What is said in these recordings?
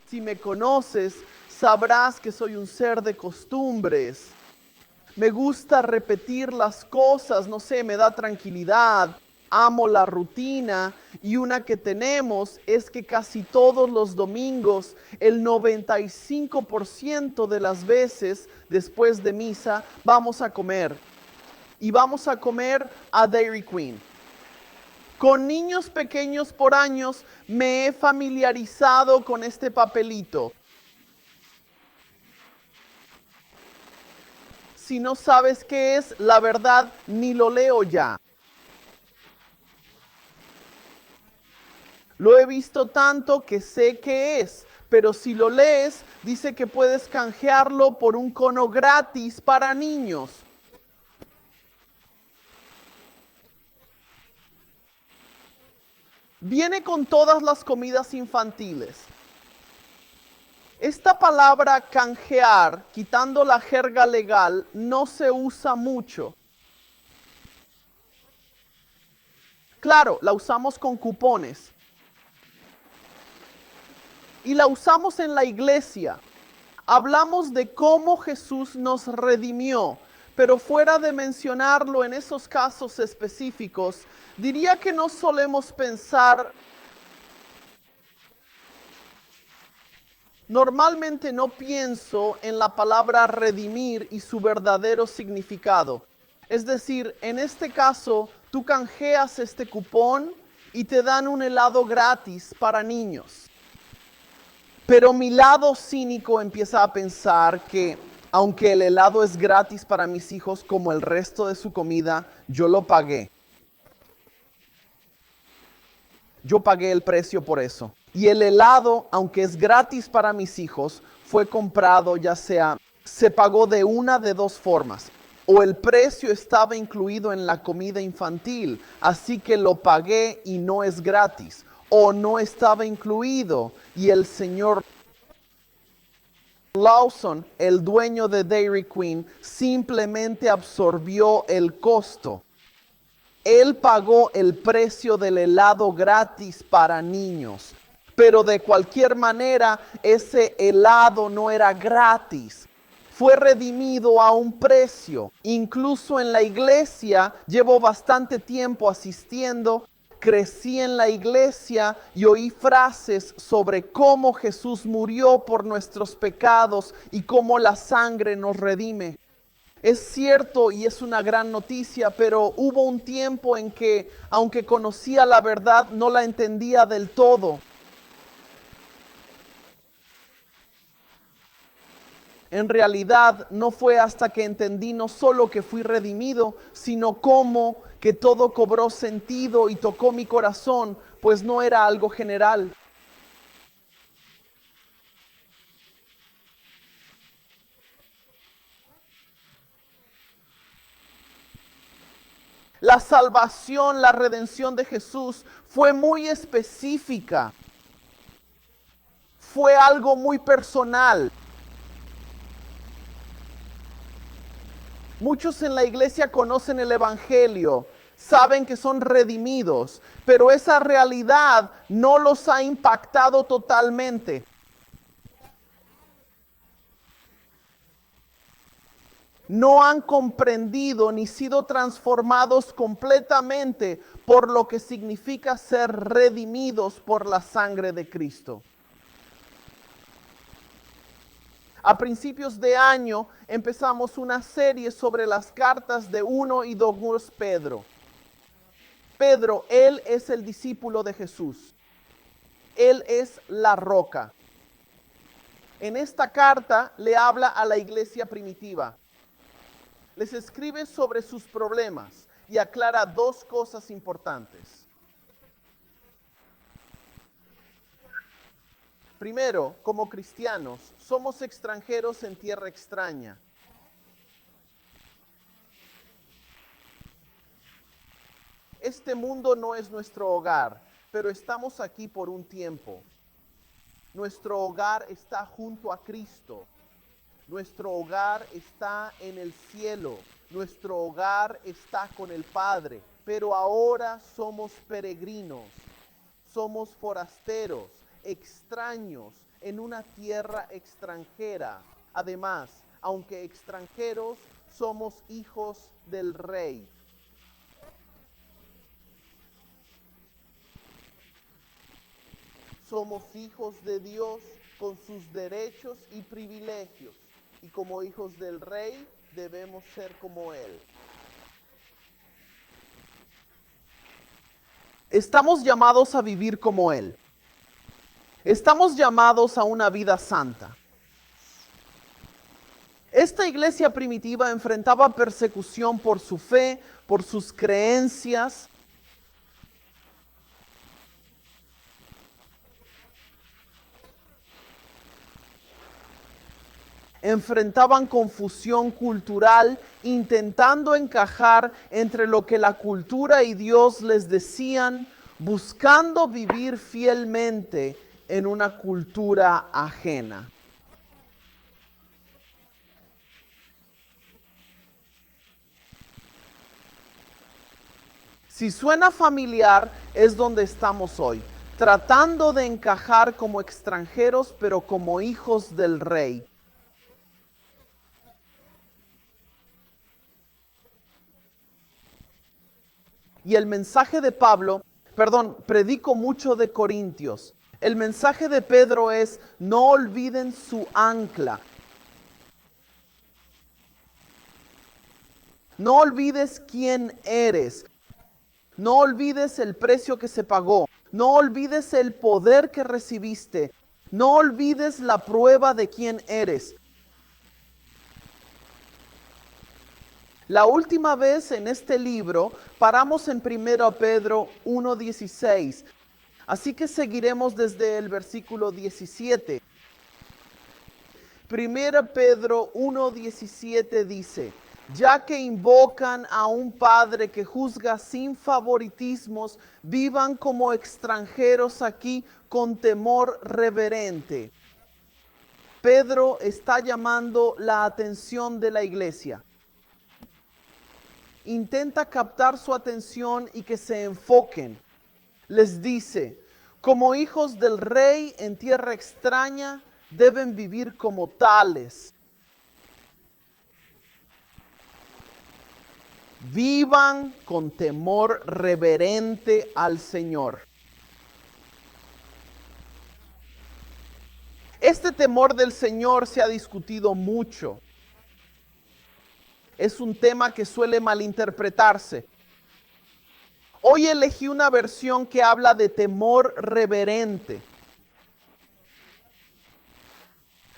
Si me conoces, sabrás que soy un ser de costumbres. Me gusta repetir las cosas, no sé, me da tranquilidad. Amo la rutina y una que tenemos es que casi todos los domingos, el 95% de las veces después de misa, vamos a comer. Y vamos a comer a Dairy Queen. Con niños pequeños por años me he familiarizado con este papelito. Si no sabes qué es, la verdad, ni lo leo ya. Lo he visto tanto que sé qué es, pero si lo lees, dice que puedes canjearlo por un cono gratis para niños. Viene con todas las comidas infantiles. Esta palabra canjear, quitando la jerga legal, no se usa mucho. Claro, la usamos con cupones. Y la usamos en la iglesia. Hablamos de cómo Jesús nos redimió, pero fuera de mencionarlo en esos casos específicos, diría que no solemos pensar, normalmente no pienso en la palabra redimir y su verdadero significado. Es decir, en este caso, tú canjeas este cupón y te dan un helado gratis para niños. Pero mi lado cínico empieza a pensar que aunque el helado es gratis para mis hijos como el resto de su comida, yo lo pagué. Yo pagué el precio por eso. Y el helado, aunque es gratis para mis hijos, fue comprado ya sea, se pagó de una de dos formas. O el precio estaba incluido en la comida infantil, así que lo pagué y no es gratis. O no estaba incluido y el señor Lawson, el dueño de Dairy Queen, simplemente absorbió el costo. Él pagó el precio del helado gratis para niños. Pero de cualquier manera, ese helado no era gratis. Fue redimido a un precio. Incluso en la iglesia, llevo bastante tiempo asistiendo, crecí en la iglesia y oí frases sobre cómo Jesús murió por nuestros pecados y cómo la sangre nos redime. Es cierto y es una gran noticia, pero hubo un tiempo en que, aunque conocía la verdad, no la entendía del todo. En realidad no fue hasta que entendí no solo que fui redimido, sino cómo que todo cobró sentido y tocó mi corazón, pues no era algo general. La salvación, la redención de Jesús fue muy específica, fue algo muy personal. Muchos en la iglesia conocen el Evangelio, saben que son redimidos, pero esa realidad no los ha impactado totalmente. No han comprendido ni sido transformados completamente por lo que significa ser redimidos por la sangre de Cristo. A principios de año empezamos una serie sobre las cartas de 1 y 2 Pedro. Pedro, él es el discípulo de Jesús. Él es la roca. En esta carta le habla a la iglesia primitiva. Les escribe sobre sus problemas y aclara dos cosas importantes. Primero, como cristianos, somos extranjeros en tierra extraña. Este mundo no es nuestro hogar, pero estamos aquí por un tiempo. Nuestro hogar está junto a Cristo. Nuestro hogar está en el cielo. Nuestro hogar está con el Padre. Pero ahora somos peregrinos. Somos forasteros, extraños en una tierra extranjera. Además, aunque extranjeros, somos hijos del Rey. Somos hijos de Dios con sus derechos y privilegios. Y como hijos del Rey, debemos ser como Él. Estamos llamados a vivir como Él. Estamos llamados a una vida santa. Esta iglesia primitiva enfrentaba persecución por su fe, por sus creencias. Enfrentaban confusión cultural, intentando encajar entre lo que la cultura y Dios les decían, buscando vivir fielmente en una cultura ajena. Si suena familiar, es donde estamos hoy, tratando de encajar como extranjeros, pero como hijos del Rey. Y el mensaje de Pablo, predico mucho de Corintios. El mensaje de Pedro es, no olviden su ancla. No olvides quién eres. No olvides el precio que se pagó. No olvides el poder que recibiste. No olvides la prueba de quién eres. La última vez en este libro paramos en 1 Pedro 1:16, así que seguiremos desde el versículo 17. 1 Pedro 1:17 dice, ya que invocan a un Padre que juzga sin favoritismos, vivan como extranjeros aquí con temor reverente. Pedro está llamando la atención de la iglesia. Intenta captar su atención y que se enfoquen. Les dice, como hijos del Rey en tierra extraña, deben vivir como tales. Vivan con temor reverente al Señor. Este temor del Señor se ha discutido mucho. Es un tema que suele malinterpretarse. Hoy elegí una versión que habla de temor reverente.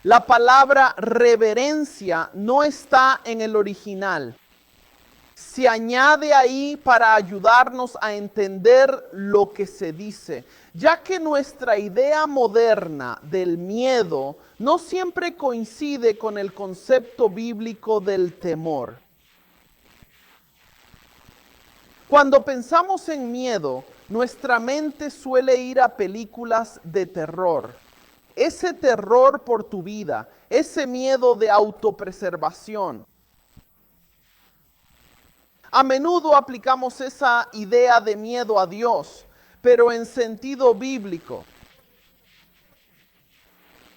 La palabra reverencia no está en el original. Se añade ahí para ayudarnos a entender lo que se dice, ya que nuestra idea moderna del miedo no siempre coincide con el concepto bíblico del temor. Cuando pensamos en miedo, nuestra mente suele ir a películas de terror. Ese terror por tu vida, ese miedo de autopreservación. A menudo aplicamos esa idea de miedo a Dios, pero en sentido bíblico.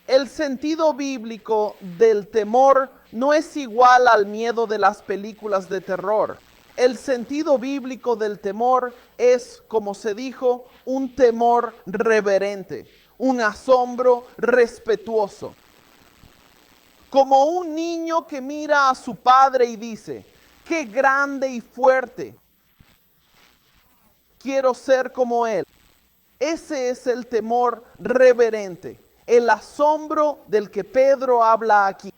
El sentido bíblico del temor no es igual al miedo de las películas de terror. El sentido bíblico del temor es, como se dijo, un temor reverente, un asombro respetuoso. Como un niño que mira a su padre y dice, ¡qué grande y fuerte! Quiero ser como él. Ese es el temor reverente, el asombro del que Pedro habla aquí.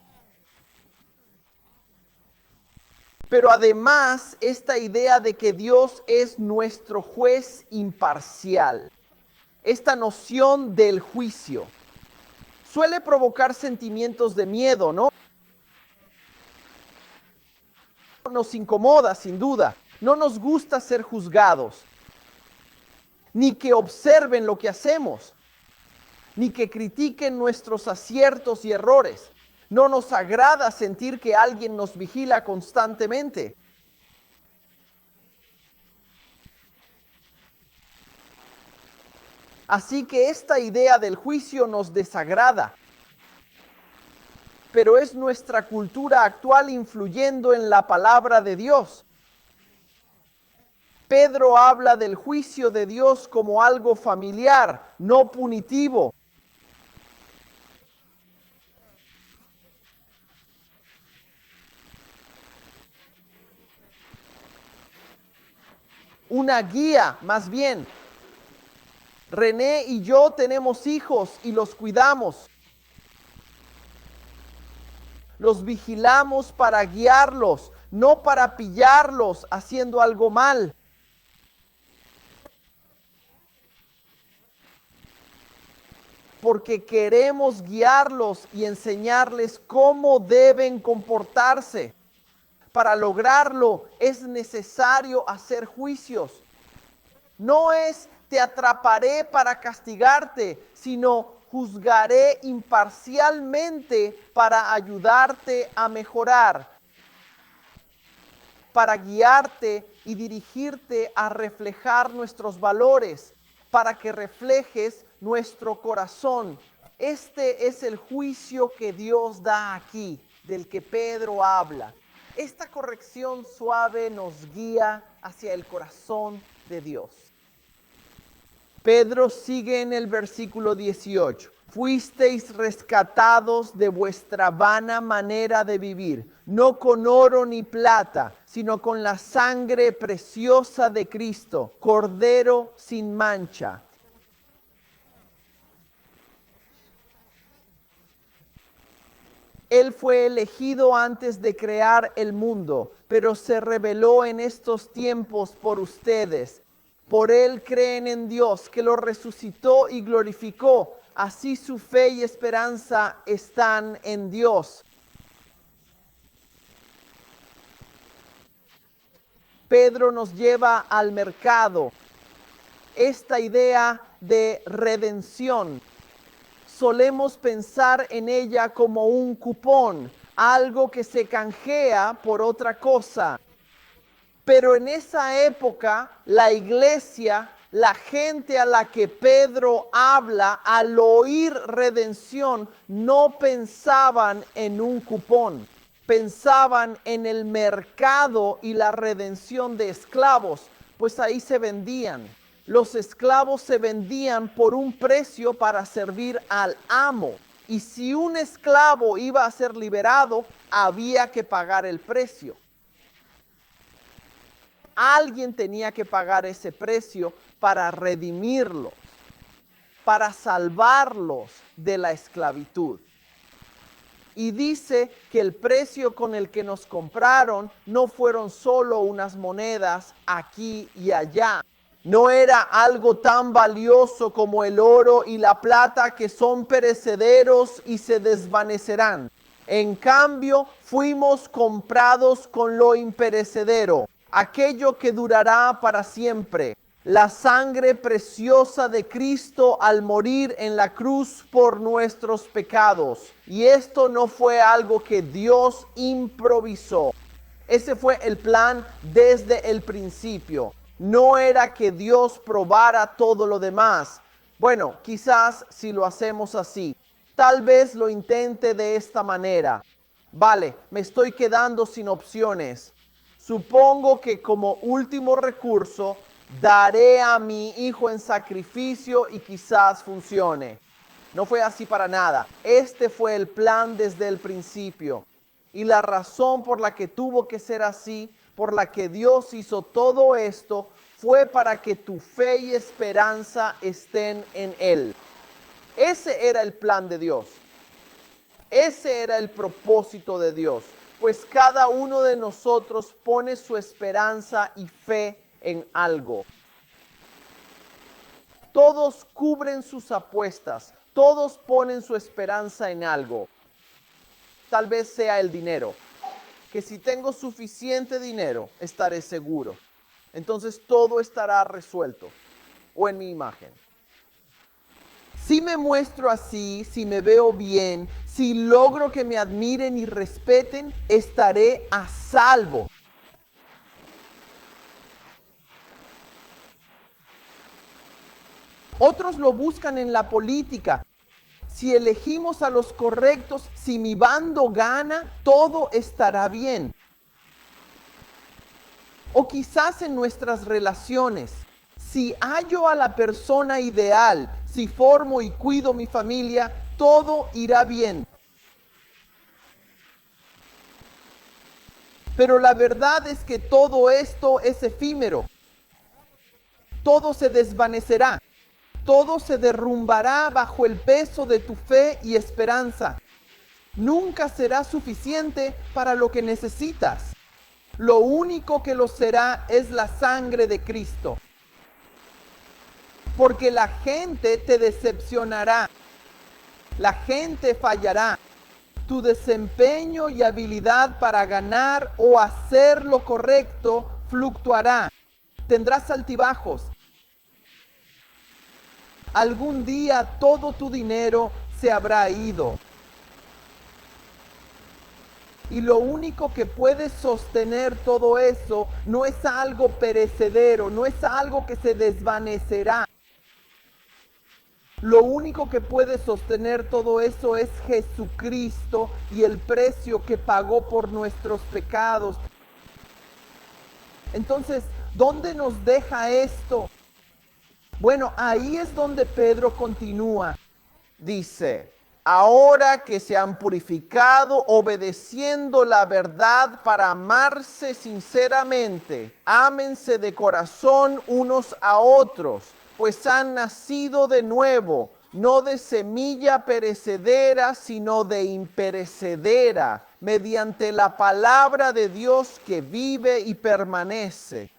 Pero además, esta idea de que Dios es nuestro juez imparcial, esta noción del juicio, suele provocar sentimientos de miedo, ¿no? Nos incomoda, sin duda. No nos gusta ser juzgados, ni que observen lo que hacemos, ni que critiquen nuestros aciertos y errores. No nos agrada sentir que alguien nos vigila constantemente. Así que esta idea del juicio nos desagrada. Pero es nuestra cultura actual influyendo en la palabra de Dios. Pedro habla del juicio de Dios como algo familiar, no punitivo. Una guía, más bien. René y yo tenemos hijos y los cuidamos. Los vigilamos para guiarlos, no para pillarlos haciendo algo mal. Porque queremos guiarlos y enseñarles cómo deben comportarse. Para lograrlo es necesario hacer juicios. No es te atraparé para castigarte, sino juzgaré imparcialmente para ayudarte a mejorar, para guiarte y dirigirte a reflejar nuestros valores, para que reflejes nuestro corazón. Este es el juicio que Dios da aquí, del que Pedro habla. Esta corrección suave nos guía hacia el corazón de Dios. Pedro sigue en el versículo 18. Fuisteis rescatados de vuestra vana manera de vivir, no con oro ni plata, sino con la sangre preciosa de Cristo, Cordero sin mancha. Él fue elegido antes de crear el mundo, pero se reveló en estos tiempos por ustedes. Por Él creen en Dios, que lo resucitó y glorificó. Así su fe y esperanza están en Dios. Pedro nos lleva al mercado. Esta idea de redención. Solemos pensar en ella como un cupón, algo que se canjea por otra cosa. Pero en esa época, la iglesia, la gente a la que Pedro habla, al oír redención, no pensaban en un cupón. Pensaban en el mercado y la redención de esclavos, pues ahí se vendían. Los esclavos se vendían por un precio para servir al amo. Y si un esclavo iba a ser liberado, había que pagar el precio. Alguien tenía que pagar ese precio para redimirlos, para salvarlos de la esclavitud. Y dice que el precio con el que nos compraron no fueron solo unas monedas aquí y allá. No era algo tan valioso como el oro y la plata, que son perecederos y se desvanecerán. En cambio, fuimos comprados con lo imperecedero, aquello que durará para siempre, la sangre preciosa de Cristo al morir en la cruz por nuestros pecados. Y esto no fue algo que Dios improvisó. Ese fue el plan desde el principio. No era que Dios probara todo lo demás. Bueno, quizás si lo hacemos así, tal vez lo intente de esta manera. Vale, me estoy quedando sin opciones. Supongo que como último recurso daré a mi hijo en sacrificio y quizás funcione. No fue así para nada. Este fue el plan desde el principio. Y la razón por la que tuvo que ser así, por la que Dios hizo todo esto, fue para que tu fe y esperanza estén en Él. Ese era el plan de Dios. Ese era el propósito de Dios. Pues cada uno de nosotros pone su esperanza y fe en algo. Todos cubren sus apuestas. Todos ponen su esperanza en algo. Tal vez sea el dinero. Que si tengo suficiente dinero, estaré seguro. Entonces todo estará resuelto. O en mi imagen. Si me muestro así, si me veo bien, si logro que me admiren y respeten, estaré a salvo. Otros lo buscan en la política. Si elegimos a los correctos, si mi bando gana, todo estará bien. O quizás en nuestras relaciones. Si hallo a la persona ideal, si formo y cuido mi familia, todo irá bien. Pero la verdad es que todo esto es efímero. Todo se desvanecerá. Todo se derrumbará bajo el peso de tu fe y esperanza. Nunca será suficiente para lo que necesitas. Lo único que lo será es la sangre de Cristo. Porque la gente te decepcionará. La gente fallará. Tu desempeño y habilidad para ganar o hacer lo correcto fluctuará. Tendrás altibajos. Algún día todo tu dinero se habrá ido. Y lo único que puede sostener todo eso no es algo perecedero, no es algo que se desvanecerá. Lo único que puede sostener todo eso es Jesucristo y el precio que pagó por nuestros pecados. Entonces, ¿dónde nos deja esto? Bueno, ahí es donde Pedro continúa. Dice, ahora que se han purificado obedeciendo la verdad para amarse sinceramente, ámense de corazón unos a otros, pues han nacido de nuevo, no de semilla perecedera, sino de imperecedera, mediante la palabra de Dios que vive y permanece.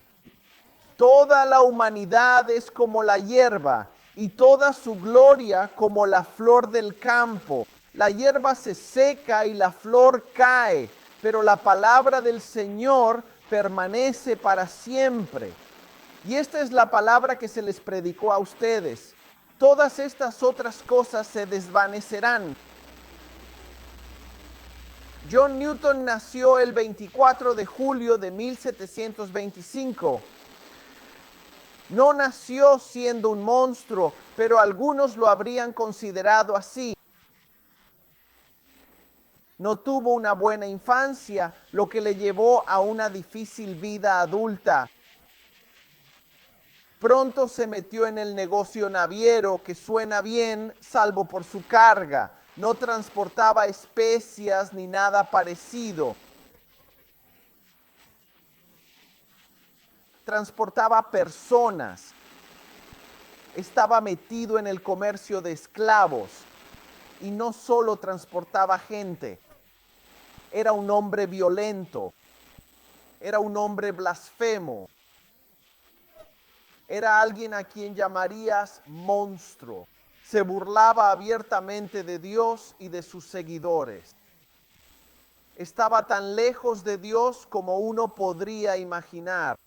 Toda la humanidad es como la hierba, y toda su gloria como la flor del campo. La hierba se seca y la flor cae, pero la palabra del Señor permanece para siempre. Y esta es la palabra que se les predicó a ustedes. Todas estas otras cosas se desvanecerán. John Newton nació el 24 de julio de 1725. No nació siendo un monstruo, pero algunos lo habrían considerado así. No tuvo una buena infancia, lo que le llevó a una difícil vida adulta. Pronto se metió en el negocio naviero, que suena bien, salvo por su carga. No transportaba especias ni nada parecido. Transportaba personas. Estaba metido en el comercio de esclavos. Y no solo transportaba gente. Era un hombre violento. Era un hombre blasfemo. Era alguien a quien llamarías monstruo. Se burlaba abiertamente de Dios y de sus seguidores. Estaba tan lejos de Dios como uno podría imaginar.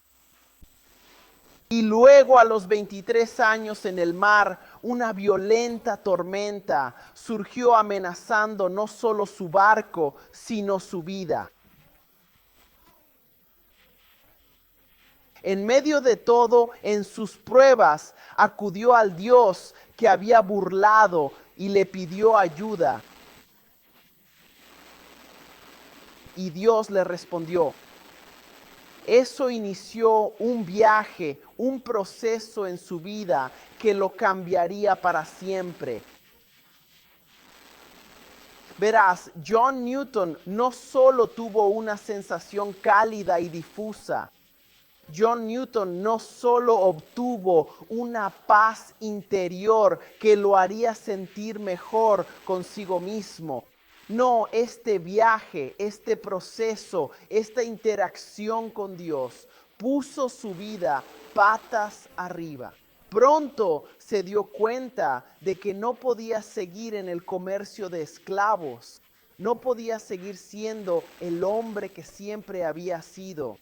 Y luego a los 23 años en el mar, una violenta tormenta surgió amenazando no solo su barco, sino su vida. En medio de todo, en sus pruebas, acudió al Dios que había burlado y le pidió ayuda. Y Dios le respondió. Eso inició un viaje, un proceso en su vida que lo cambiaría para siempre. Verás, John Newton no solo tuvo una sensación cálida y difusa. John Newton no solo obtuvo una paz interior que lo haría sentir mejor consigo mismo. No, este viaje, este proceso, esta interacción con Dios puso su vida patas arriba. Pronto se dio cuenta de que no podía seguir en el comercio de esclavos. No podía seguir siendo el hombre que siempre había sido.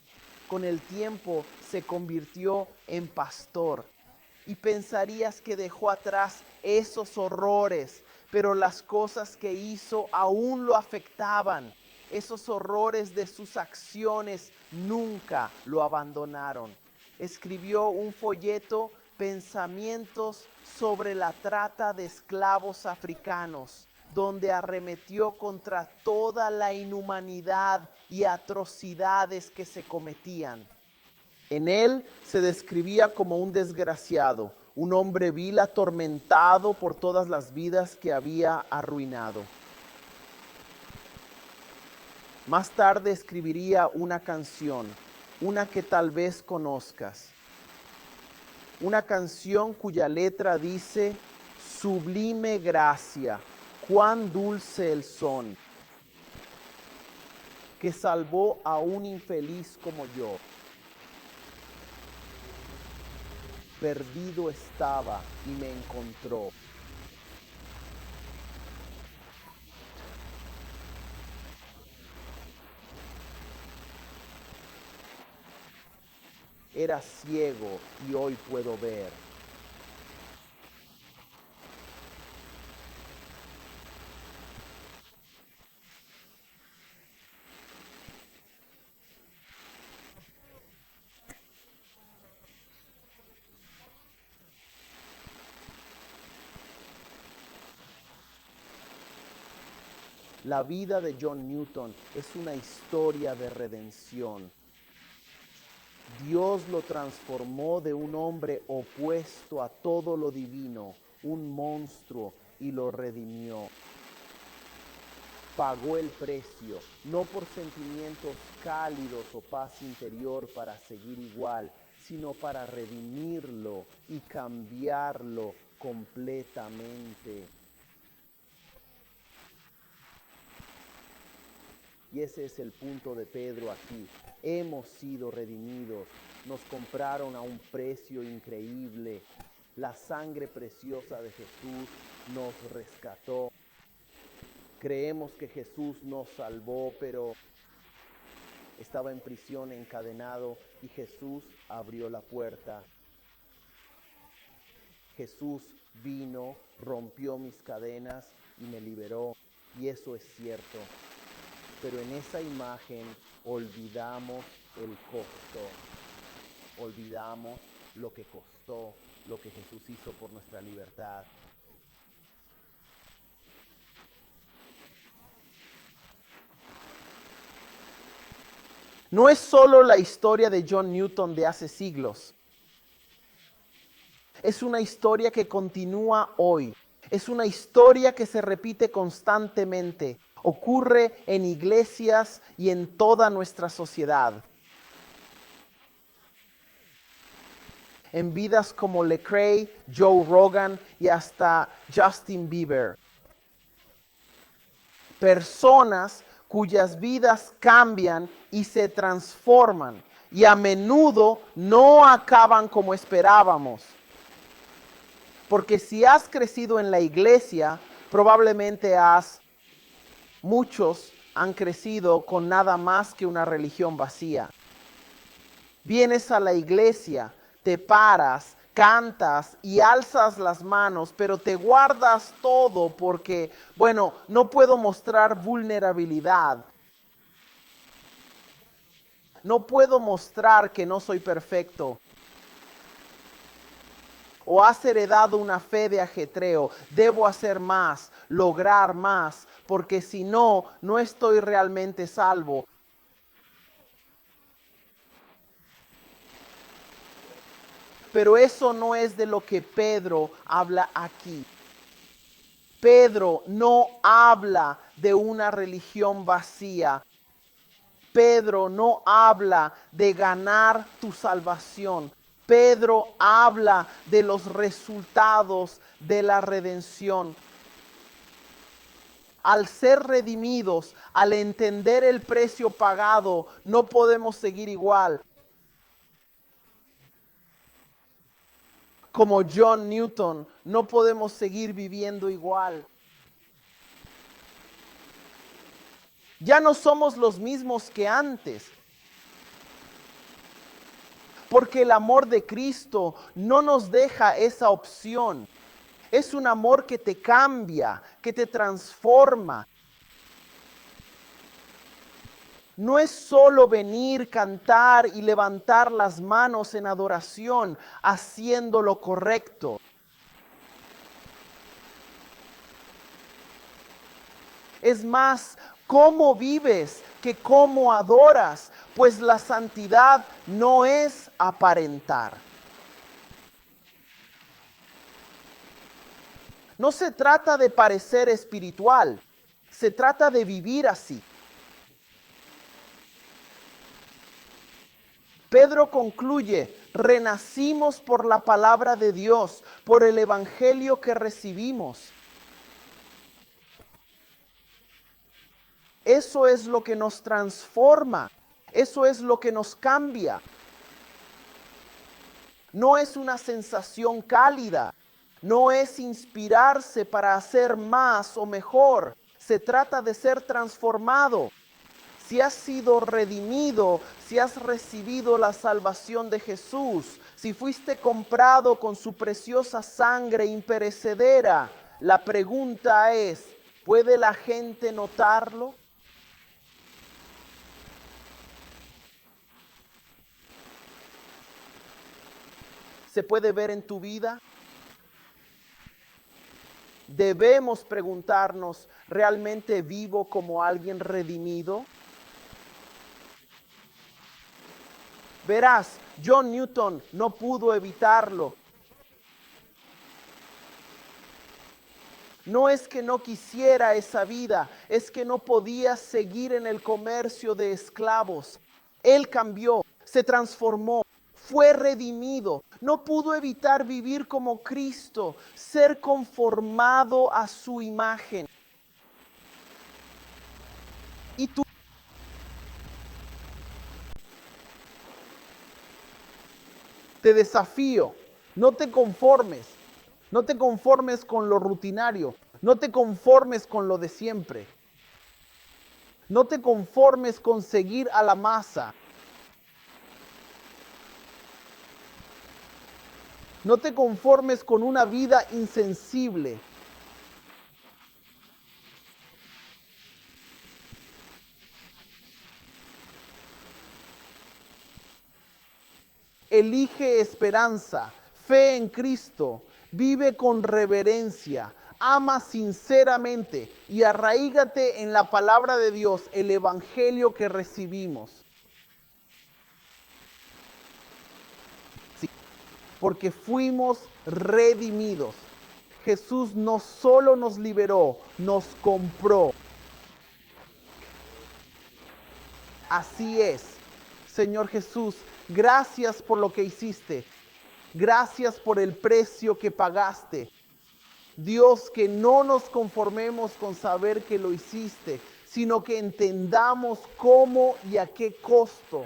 Con el tiempo se convirtió en pastor. Y pensarías que dejó atrás esos horrores, pero las cosas que hizo aún lo afectaban. Esos horrores de sus acciones nunca lo abandonaron. Escribió un folleto pensamientos sobre la trata de esclavos africanos, donde arremetió contra toda la inhumanidad y atrocidades que se cometían. En él se describía como un desgraciado, un hombre vil atormentado por todas las vidas que había arruinado. Más tarde escribiría una canción, una que tal vez conozcas. Una canción cuya letra dice: sublime gracia, cuán dulce el son, que salvó a un infeliz como yo. Perdido estaba y me encontró. Era ciego y hoy puedo ver. La vida de John Newton es una historia de redención. Dios lo transformó de un hombre opuesto a todo lo divino, un monstruo, y lo redimió. Pagó el precio, no por sentimientos cálidos o paz interior para seguir igual, sino para redimirlo y cambiarlo completamente. Y ese es el punto de Pedro aquí. Hemos sido redimidos, nos compraron a un precio increíble. La sangre preciosa de Jesús nos rescató. Creemos que Jesús nos salvó, pero estaba en prisión encadenado y Jesús abrió la puerta. Jesús vino, rompió mis cadenas y me liberó. Y eso es cierto. Pero en esa imagen olvidamos el costo, olvidamos lo que costó, lo que Jesús hizo por nuestra libertad. No es solo la historia de John Newton de hace siglos. Es una historia que continúa hoy. Es una historia que se repite constantemente. Ocurre en iglesias y en toda nuestra sociedad. En vidas como Lecrae, Joe Rogan y hasta Justin Bieber. Personas cuyas vidas cambian y se transforman y a menudo no acaban como esperábamos. Porque si has crecido en la iglesia, probablemente muchos han crecido con nada más que una religión vacía. Vienes a la iglesia, te paras, cantas y alzas las manos, pero te guardas todo porque, bueno, no puedo mostrar vulnerabilidad. No puedo mostrar que no soy perfecto. O has heredado una fe de ajetreo, debo hacer más, lograr más, porque si no, no estoy realmente salvo. Pero eso no es de lo que Pedro habla aquí. Pedro no habla de una religión vacía. Pedro no habla de ganar tu salvación. Pedro habla de los resultados de la redención. Al ser redimidos, al entender el precio pagado, no podemos seguir igual. Como John Newton, no podemos seguir viviendo igual. Ya no somos los mismos que antes. Porque el amor de Cristo no nos deja esa opción. Es un amor que te cambia, que te transforma. No es solo venir, cantar y levantar las manos en adoración, haciendo lo correcto. Es más, cómo vives que cómo adoras, pues la santidad no es aparentar. No se trata de parecer espiritual, se trata de vivir así. Pedro concluye, renacimos por la palabra de Dios, por el evangelio que recibimos. Eso es lo que nos transforma, eso es lo que nos cambia. No es una sensación cálida, no es inspirarse para hacer más o mejor. Se trata de ser transformado. Si has sido redimido, si has recibido la salvación de Jesús, si fuiste comprado con su preciosa sangre imperecedera, la pregunta es, ¿puede la gente notarlo? ¿Se puede ver en tu vida? Debemos preguntarnos, ¿realmente vivo como alguien redimido? Verás, John Newton no pudo evitarlo. No es que no quisiera esa vida, es que no podía seguir en el comercio de esclavos. Él cambió, se transformó, fue redimido. No pudo evitar vivir como Cristo, ser conformado a su imagen. Y tú te desafío, no te conformes. No te conformes con lo rutinario. No te conformes con lo de siempre. No te conformes con seguir a la masa. No te conformes con una vida insensible. Elige esperanza, fe en Cristo, vive con reverencia, ama sinceramente y arraígate en la palabra de Dios, el evangelio que recibimos. Sí, porque fuimos redimidos. Jesús no solo nos liberó, nos compró. Así es, Señor Jesús, gracias por lo que hiciste. Gracias por el precio que pagaste. Dios, que no nos conformemos con saber que lo hiciste, sino que entendamos cómo y a qué costo.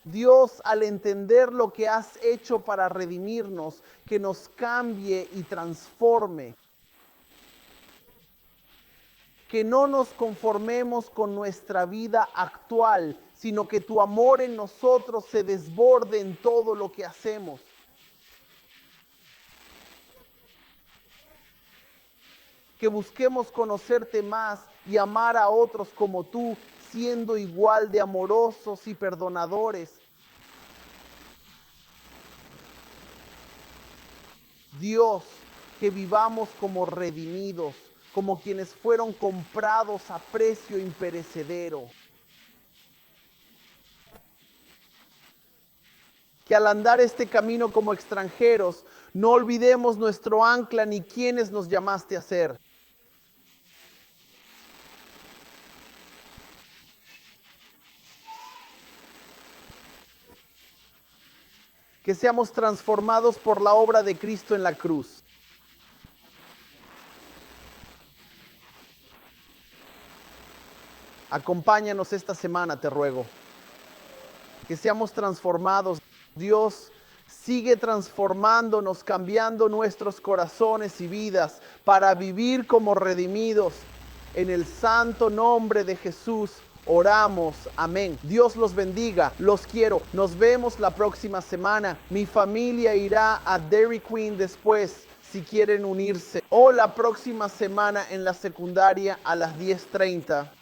Dios, al entender lo que has hecho para redimirnos, que nos cambie y transforme. Que no nos conformemos con nuestra vida actual, sino que tu amor en nosotros se desborde en todo lo que hacemos. Que busquemos conocerte más y amar a otros como tú, siendo igual de amorosos y perdonadores. Dios, que vivamos como redimidos, como quienes fueron comprados a precio imperecedero. Que al andar este camino como extranjeros, no olvidemos nuestro ancla ni quienes nos llamaste a ser. Que seamos transformados por la obra de Cristo en la cruz. Acompáñanos esta semana, te ruego. Que seamos transformados. Dios, sigue transformándonos, cambiando nuestros corazones y vidas para vivir como redimidos. En el santo nombre de Jesús oramos. Amén. Dios los bendiga. Los quiero. Nos vemos la próxima semana. Mi familia irá a Dairy Queen después. si quieren unirse. O la próxima semana en la secundaria a las 10:30.